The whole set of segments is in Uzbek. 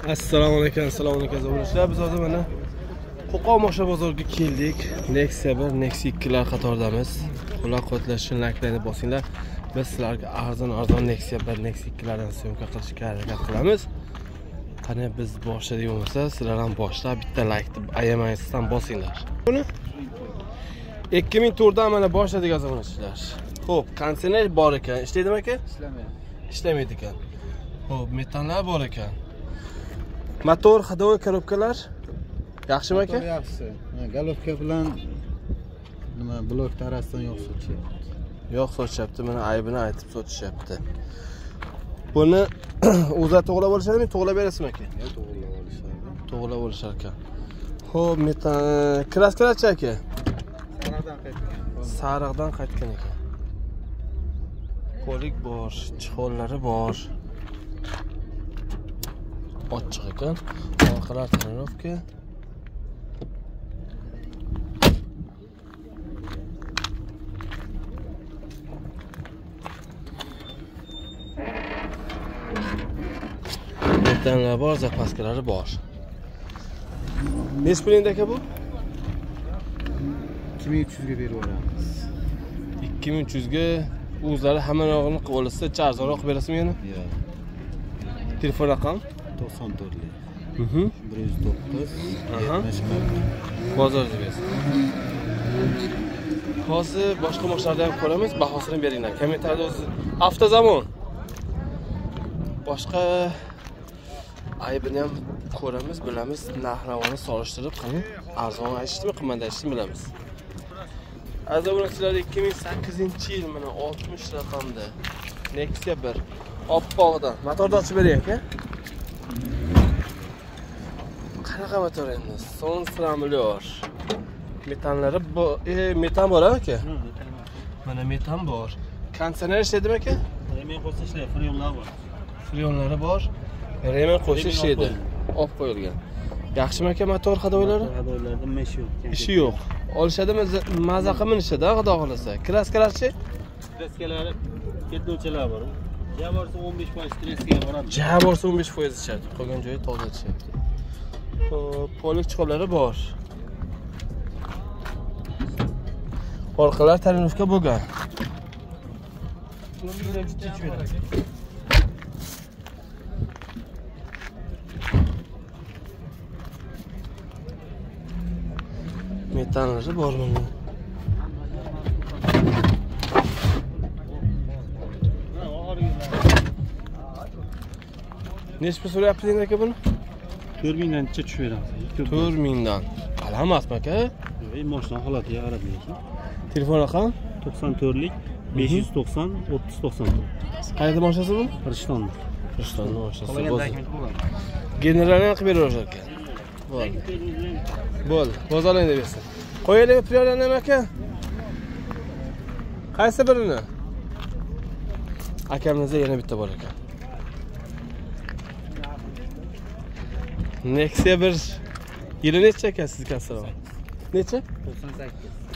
Assalomu alaykum, zo'rlar. Biz hozir mana Qo'qon Moshina bozoriga keldik. Nexia 1, Nexia 2 lar qatoridamiz. Qo'llab-quvvatlash uchun layklarni bosinglar. Biz sizlarga arzon Nexia 1, Nexia 2 lardan syomka qilishga harakat qilamiz. Qani biz boshladik bo'lmasa, sizlar ham boshlab bitta laykni ayamaysizdan bosinglar. Buni 2004 dan mana boshladik azonachilar. Xo'p, konditsioner bor ekan. Ishlaydimi aka? Ishlamaydi ekan. Xo'p, metanlar bor ekan. Motor, ходовой коробkalar yaxshimi aka? Yaxshi. Galovka bilan nima blok tarafdan yo'q so'chyapti. Yo'q so'chyapti, mana aybini aytib so'chishyapti. Buni o'zi to'g'rilab olishadimi, to'g'rilab berasizmi aka? Yo'q, to'g'rilab olishadi. To'g'rilab olishar ekan. Xo'p, metan kraskalarchi aka? Sariqdan qaytgan ekan. Qo'lik bor, chixollari bor. Ochiq ekan. Orqalar tonirovka. Metanlar bor, zapaskalari bor. Nech pulingda aka bu? 2300 ga berib yuboramiz. 2300 ga o'zlari hamma narxini qilib olsa, arzonroq berasizmi yana? Yo'q. Telefon raqam 94 lik. 109 bozorda bersin. Hozir boshqa moshlarda ham ko'ramiz, bahosini beringlar. Kommentariyada o'zi avtozamon. Boshqa aybini ham ko'ramiz, bilamiz, narx-navoni solishtirib, qani arzon aytishdimi, qimmat aytishdimi bilamiz. Azonachilar 2008-yil mana 60 raqamda Nexia 1 oppoqdan. Motorni ochib bering aka. Qanaqa motor endi? Son stramlyor. Metanlari metan bor aka? Mana metan bor. Konditsioner ishlaydimi aka? Remen qo'ysa ishlaydi, freyonlar bor. Freyonlari bor. Remen qo'ysa ishlaydi. Olib qo'yilgan. Yaxshimi aka motor ходовойлari? Ходовойларdan ishi yo'q. Olishadimi, maza qilib minishadi, xudo xolasa. Kraskalarchi? Kraskalari ketuvchilar bor. Ja borsa 15% kraskaga boradi. Ja borsa 15% ichadi. Qolgan joyi toza ichyapti. Xo'p, polik chiqoblari bor. Orqalar tonirovka bo'lgan. Metanlari bor mana. Nech pul so'rayapsiz aka buni? 4000 dan tushib beramiz. 4000 dan. Alamasmi aka? Yo'q, mashina holatiga qarab lekin. Telefon raqam 94 lik 590 3094. Qayerda mashinasi bu? Rishtonda. Rishtonda mashinasi. Generalni qilib beraverar ekan. Bo'l, bozorlaydi bersin. Qo'yaylik piyolani ham aka. Qaysi birini? Akamizda yana bitta bor ekan. Nexia 1 yili necha ekan sizga assalom? Necha?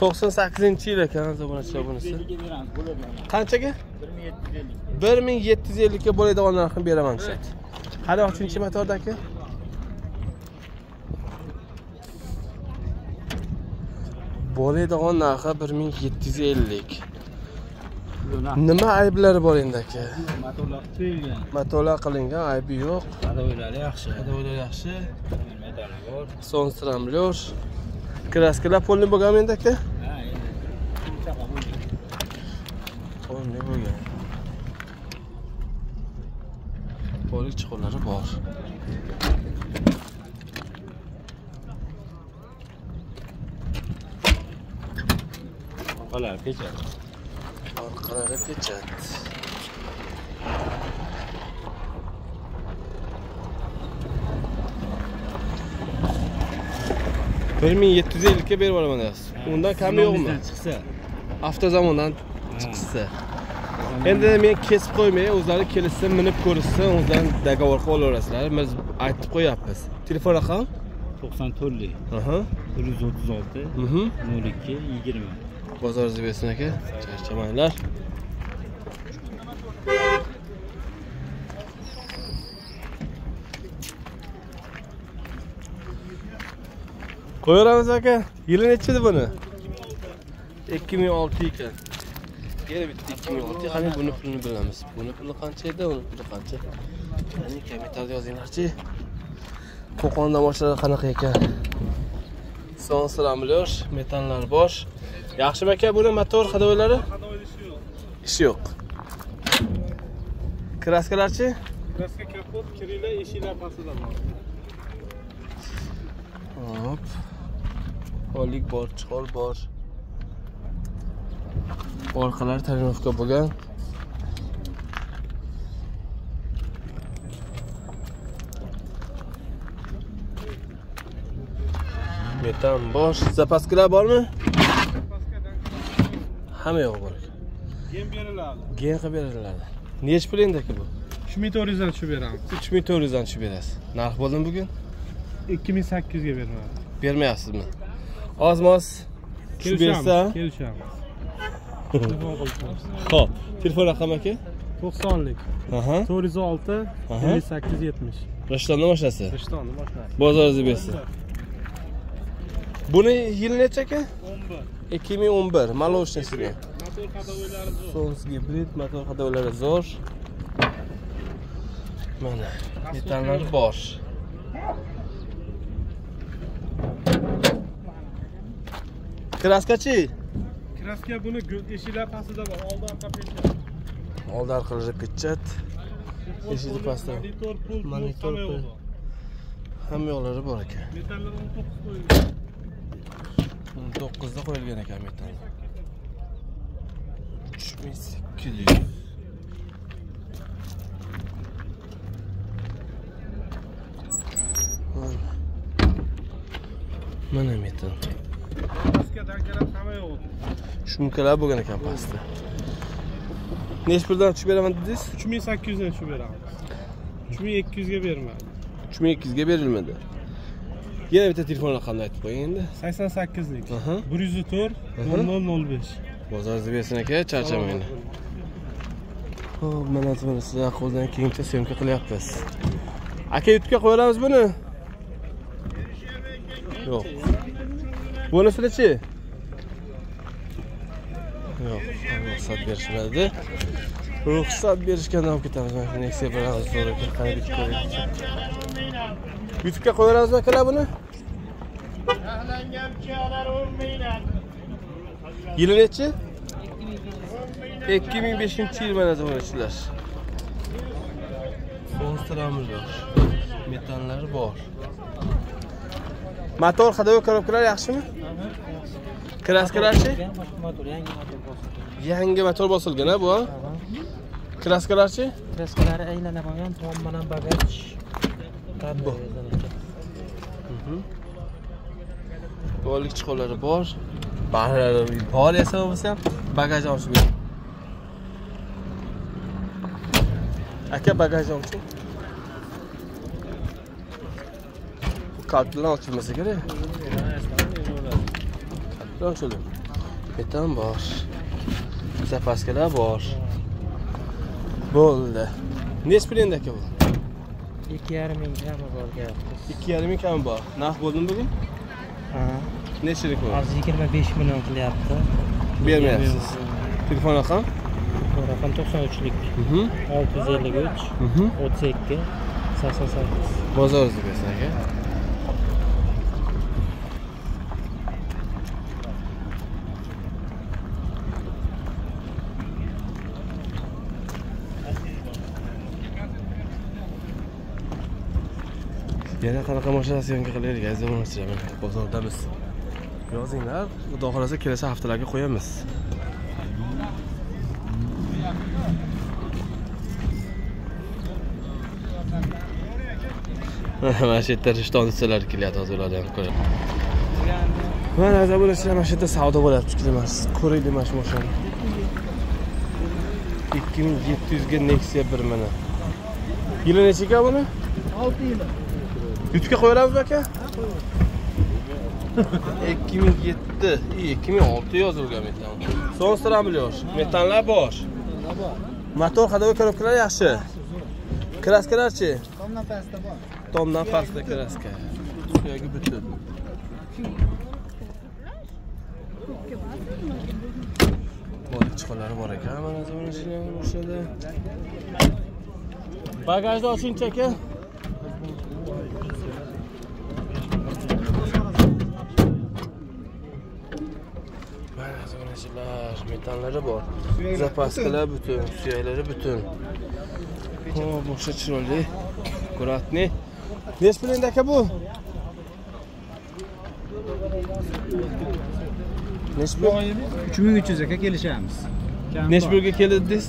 98. 98-yil ekan zo'rchilar bunisi. Qanchaga? 1750 ga bo'ladigan narxini beraman deyapti. Qani 3-motorda aka? Bo'ladigan narxi 1750. Nima ayblari bor endi aka? Motorlar qo'yilgan. Motorlar qilingan, aybi yo'q. Ходовойлari yaxshi. Ходовойлari yaxshi. Metali bor. Son stramlyor. Kraskalar polni bo'lganmi endi aka? Ha, endi chaqa bo'lgan. Polni bo'lgan. Polik chiqollari bor. Orqalari pechat. Orqalari pechat. $1750 ga berib olaman deyapsiz. Undan kami yo'qmi? Chiqsa. Avtozamondan chiqsa. Endi men kesib qo'ymay, o'zlari kelishsa, minib ko'rishsa, o'zlari dogovor qilib olaverasizlar. Biz aytib qo'yapmiz. Telefon raqam 94 lik. 136 02 20. Bozoringiz bersin aka. Charchamanglar. Qo'yaveramiz aka. Yili nechi edi buni? 2006 ekan. Yana bitta 2006. Qani buni pulini bilamiz. Buni puli qancha edi? Uni puli qancha? Qani kommentarda yozinglar-chi. Qo'qonda mashinalar qanaqa ekan? Son siramlar, metanlar bor. Yaxshimi aka, buni motor hadoylari? Ishi yo'q. Kraskalarchi? Kraska kapot, kirila, eshiklar pastida bor. Hop. Holik bor, chiqol bor. Orqalar tarinovka bo'lgan. Metan bor. Zapaskalar bormi? Hamma yo'q bor. Gen beriladi. Gen qilib beriladi. Nech pul endi aka bu? 3400 dan tushib beramiz. 3400 dan tushib berasiz. Narx bo'ldimi bugun? 2800 ga bermayapti. Bermayapsizmi? Ozmos tushib bersa, kelishamiz. Xo'p, telefon raqami aka? 90lik. Aha. 406 5870. Rishtonni mashinasi. Rishtonni mashinasi. Bozoringizni bersin. Buni yili necha aka? 11. 2011. Maloshnisida. Motor hadoylari zo'r. Sons gibrid motor hadoylari zo'r. Mana metallar bor. Kraskachi? Kraska buni eshiklar pastida bor. Oldi orqa pechat. Oldi orqalari pechat. Eshiklar pastida. Monitor, pul, monitor, pul. Hamma yo'llari bor ekan. Metallar 19 qo'yilgan. 19 da qo'yilgan ekan metal. 3800. Mana metal. Kraska dankalar hamma yo'q. Shumkalar bo'lgan ekan pastda. Nech puldan tushib beraman dedingiz? 3800 dan tushib beramiz. 3200 ga bermadi. 3200 ga berilmadi. Yana bitta telefon raqamini aytib qo'ying endi. 88lik. 104 0005. Bozoringizni bersin aka, charchamanglar. Xo'p, mana sizlar qo'ldan keyincha syomka qilyapmiz. Aka, YouTube'ga qo'yamiz buni? Yo'q. Bunisi-chi? Yo'q, ruxsat berishmadi. Ruxsat berishgandan olib ketamiz. Mana Nexia bilan zo'r ekan, qani bitib ko'raylik. YouTube'ga qo'yamiz akalar buni? Yili nechi? 2005-yil mana zamonchilar. Sonstramiz bor. Metanlar bor. Motor hadoy korobkalar yaxshimi? Kraskalarchi? Yangi motor bosilgan a bu? Kraskalarchi? Kraskalari aylanib olgan, tom bilan bagaj. Bu. Bolik chiqolari bor. Barlari bor esa bo'lsa ham bagaj ochib bering. Aka bagaj ochib. Kart bilan ochilmasa kerak. Ochildi. Metan bor. Zapaskalar bor. Bo'ldi. Nech pul endi aka bu? 2,5 ming kami bor gap. 2,5 ming kami bor. Narx bo'ldimi bugun? Ha. Nechilik bu? Hozir 25 million qilyapti. Bermayapsiz. Telefon raqam? Raqam 93lik. 653 32 88. Bozoringizni bersin aka. Yana qanaqa mashina syomka qilaylik, aziz o'rmonchilar. Bozordamiz. Yozinglar, xudo xolasa kelasi haftalarga qo'yamiz. Mana shu yerda rishtonichalar kelyapti, hozir ularni ham ko'rib. Mana aziz o'rmonchilar, mana shu yerda savdo bo'lyapti, emas. Ko'raylik mana shu mashinani. 2700 ga Nexia 1 mana. Yili necha ekan buni? 6 yil. YouTube'ga qo'yaveramizmi aka? 2007, 2006 yozilgan metan. Sonstramiz yosh. Metanlar bor. Motor hadoy korobkalar yaxshi. Kraskalarchi? Tomdan pastda bor. Tomdan pastda kraska. Suyagi butun. Boylik chiqolari bor ekan, mana zamonchilar o'shada. Bagajni oching-chi aka. Mana zamonchilar, metallari bor. Zapaskalar butun, suyaklari butun. O, boshqa chiroyli. Аккуратный. Necha pulingda aka bu? Necha pul? 3300 aka kelishamiz. Necha pulga keldingiz?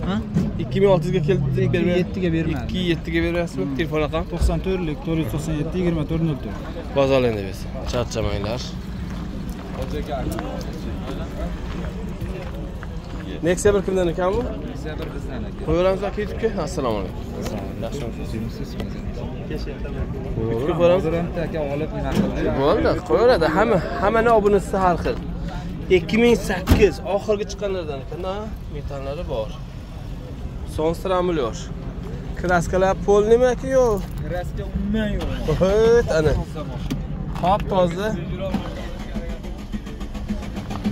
Ha? 2600 ga keldik, 27 ga bermadim. 27 ga berasizmi? Telefon raqam 94lik 497 2404. Bozorlarda bersin. Charchamanglar. Nexia bir kimdan ekan bu? Nexia bir bizdan aka. Qo'yamiz aka YouTube'ga. Assalomu alaykum. Yaxshimisiz? Hozir ham aka olib nima qildi? Bo'ldi, qo'yadi. Hamma obunachisi har xil. 2008 oxirgi chiqqanlardan ekan, metallari bor. Son stramulyor. Kraskalar polnimi aka yo'q? Kraska umuman yo'q. Ho't, ana. Top toza.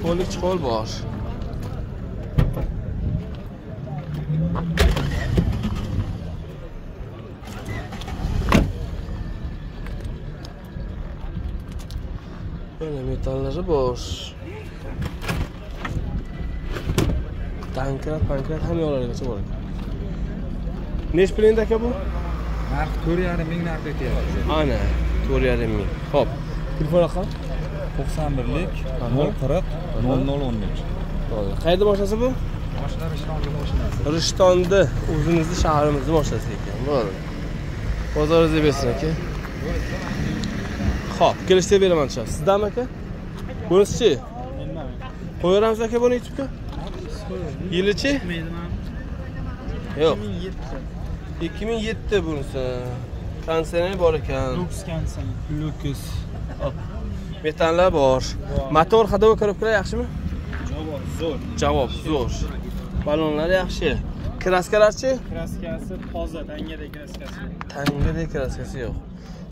Polik chiqol bor. Böyle metallari bor. Tankrat, hamma yo'llargacha bor ekan. Necha pulingda aka bu? Narx 4,5 ming narx aytyapti. Ana, 4,5 ming. Xo'p. Telefon raqam 91lik 040 0015. To'g'ri. Qayerda boshlansa bu? Mashina Rishtondagi mashinasi. Rishtonni, o'zimizni shaharimizni boshlasa ekan. Bo'ldi. Bozoringizni bersin aka. Xo'p, kelishda beraman shu. Sizdanmi aka? Bunisi-chi? Mendan. Qo'yamiz aka buni YouTube'ga. Yilichi? Yo'q. 2007 bunisi. Konserni bor ekan. Lux kansen. Lux. Metallar bor. Motor hadava ko'rib yaxshimi? Javob zo'r. Balonlar yaxshi. Kraskalarchi? Kraskasi toza, tangadek kraskasi. Tangadek kraskasi yo'q.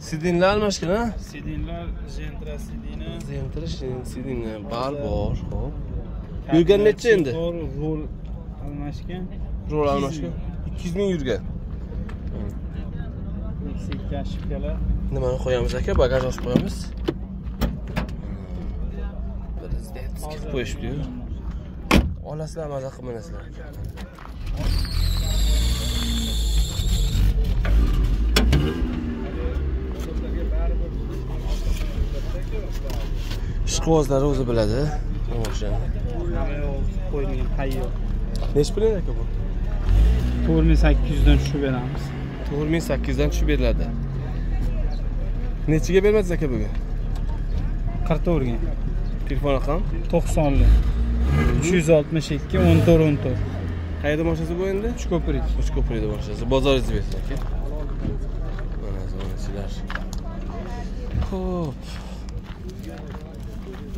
Sidinlar almashgan, ha? Sidinlar Gentra sidini. Gentra sidini bor. Xo'p. Yurgan necha endi? Rol almashgan. Rol almashgan. 200 ming yurgan. Meksika shipkalar. Nimani qo'yamiz aka? Bagaj ochib qo'yamiz. Birizda qo'yishdi. Olasizlar, maza qilmaysizlar. Ishqibozlari o'zi biladi. Mashina. Qo'yilgan tayyor. Necha pulin aka bu? 4800 dan tushib beramiz. 4800 dan tushib beriladi. Nechiga bermadingiz aka bugun? 44 ga. Telefon raqam 90lik 362 1414. Qayerda boshlansa bu endi? Uchko'prik. Uchko'prikda boshlansa. Bozoringizni bersin aka. Mana zamonchilar. Xo'p.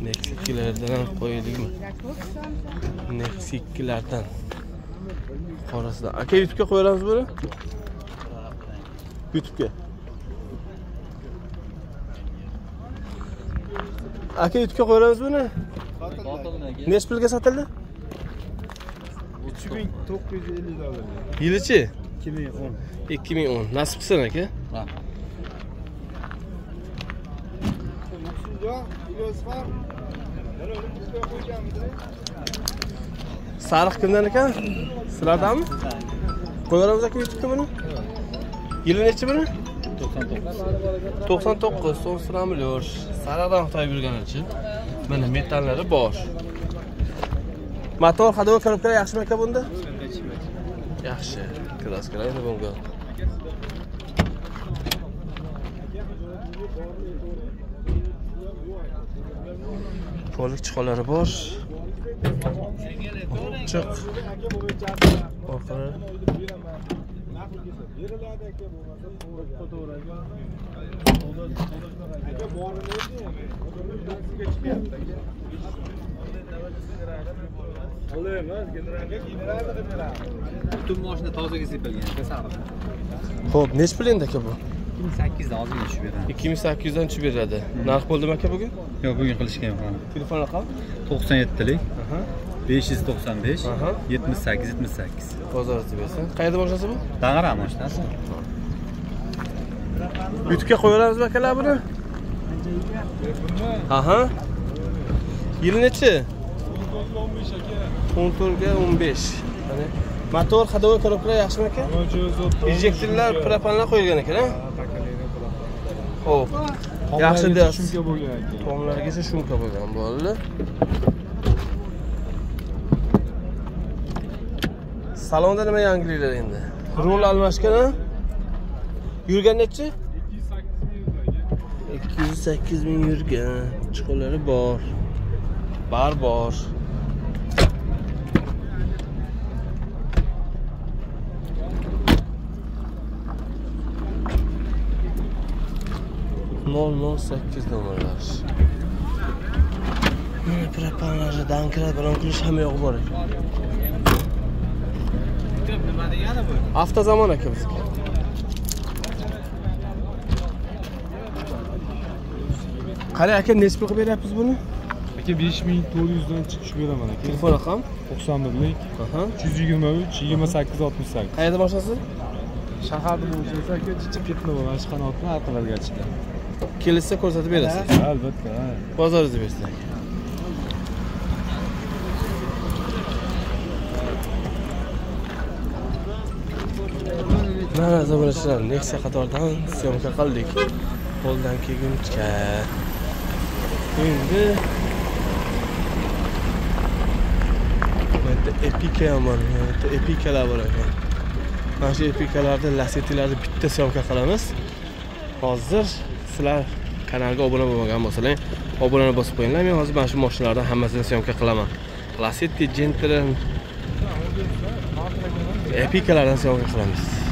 Nexia'lardan ham qo'yaylikmi? Nexia'lardan. Qorasida. Aka YouTube'ga qo'yamiz buni? YouTube'ga. Aka YouTube'ga qo'yamiz buni? Necha pulga sotildi? 3950 dollar. Yilichi? 2010. 2010. Nasib qilsin aka. Sariq kimdan ekan? Sizlardanmi? Qo'yamiz aka YouTube'ga buni? Yili necha buni? 99. 99 son stramulyor. Sariqdan Xitoy yurganlarchi. Mana metallari bor. Motor hadava ko'rib yaxshimi aka bunda? Yaxshi. Kraskalar endi bunga. Polik chiqolari bor. Chiq. Orqalari. Butun mashina tozaga sepilgan, sariq. Xo'p, necha pul endi aka bu? 2800 dan ozgina tushib beradi. 2800 dan tushib beradi. Narx bo'ldimi aka bugun? Yo'q, bugun qilishgan yo'q. Telefon raqam? 97lik Aha. 595 Aha. 78 78. Bozor bersin. Qayerda mashinasi bu? Dang'ara mashinasi. YouTube'ga qo'yaveramizmi akalar buni? Aha. Yili nechi? 14 ga 15. Mana motor, ходовой коробkalar yaxshimi aka? Injektorlar, propanlar qo'yilgan ekan, ha? Xo'p. Yaxshi deyapsiz. Shunga bo'lgan ekan. Tomlargacha shumka bo'lgan bo'ldi. Salonda nima yangiliklar endi? Rol almashgan, ha? Yurgan nechi? 208 ming yurgan. Chiqolari bor. Bor. Nol 8 nomerlar. Mana propanlar, danklar bilan qilish hamma yo'q bor ekan. Nima degani bu? Avtozamon aka bizga. Qani aka, necha pul qilib beryapsiz buni? Aka 5400 dan chiqib beraman aka. Telefon raqam? 91lik Aha. 323 28 68. Qayerda boshasiz? Shaharda bo'lsa aka chiqib ketdi mana shu qanotni orqalarga chiqdi. Kelsa ko'rsatib berasiz. Albatta. Bozoringizni bersin aka. Mana zamonachilar Nexia qatoridan syomka qildik. Qo'ldan kelguncha. Endi bu Epica ham bor. Epicalar bor ekan. Mana shu Epicalarda Lacetti'larni bitta syomka qilamiz. Hozir sizlar kanalga obuna bo'lmagan bo'lsangiz, obunani bosib qo'yinglar. Men hozir mana shu mashinalardan hammasini syomka qilaman. Lacetti, Gentra, Epicalardan syomka qilamiz.